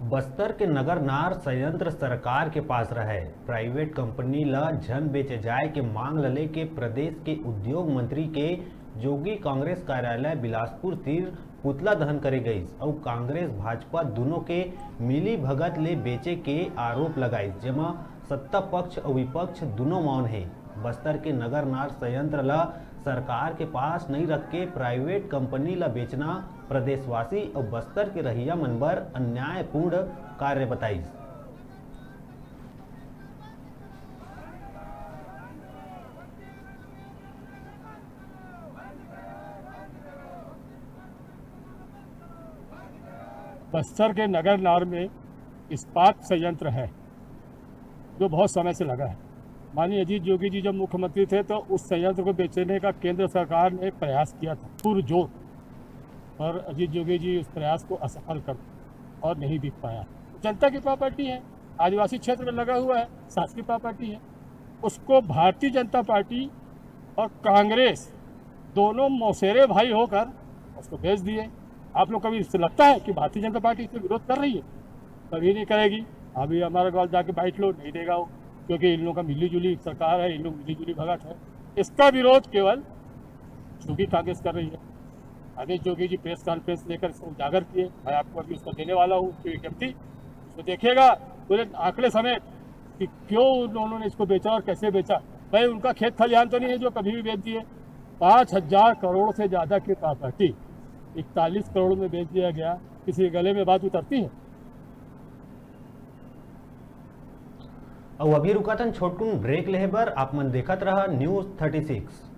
बस्तर के नगरनार संयंत्र सरकार के पास रहे। प्राइवेट कंपनी ला झन बेचे जाए के मांग लले के प्रदेश के उद्योग मंत्री के जोगी कांग्रेस कार्यालय बिलासपुर तीर पुतला दहन करे गई और कांग्रेस भाजपा दोनों के मिली भगत ले बेचे के आरोप लगाई, जेमा सत्ता पक्ष और विपक्ष दोनों मौन है। बस्तर के नगरनार संयंत्र ला सरकार के पास नहीं रख के प्राइवेट कंपनी ला बेचना प्रदेशवासी और बस्तर के रहिया मनबर अन्यायपूर्ण कार्य बताई। बस्तर के नगरनार में इस्पात संयंत्र है जो बहुत समय से लगा है। माननीय अजीत जोगी जी जब मुख्यमंत्री थे तो उस संयंत्र को बेचने का केंद्र सरकार ने प्रयास किया था पुरजोर, पर अजीत जोगी जी उस प्रयास को असफल कर और नहीं बिक पाया। जनता की प्रॉपर्टी है, आदिवासी क्षेत्र में लगा हुआ है, शासकीय प्रॉपर्टी है। उसको भारतीय जनता पार्टी और कांग्रेस दोनों मौसेरे भाई होकर उसको बेच दिए। आप लोग कभी इससे लगता है कि भारतीय जनता पार्टी इससे विरोध कर रही है? कभी नहीं करेगी। अभी हमारा गाँव जाके बैठ लो, नहीं देगा वो, क्योंकि इन लोगों का मिली जुली सरकार है, इन लोग मिली जुली भगत है। इसका विरोध केवल जोगी कांग्रेस कर रही है। अनिल जोगी जी प्रेस कॉन्फ्रेंस लेकर इसको उजागर किए। मैं आपको अभी उसको देने वाला हूँ विज्ञप्ति, उसको देखिएगा पूरे आंकड़े समेत कि क्यों उन्होंने इसको बेचा और कैसे बेचा। भाई उनका खेत खलिहान तो नहीं है जो कभी भी बेच दिए। 5,000 करोड़ से ज़्यादा की प्रॉपर्टी 41 करोड़ में बेच दिया गया। किसी गले में बात उतरती है? और अभी रुका था छोटून ब्रेक लेहे बर। आप मन देखत रहा News 36।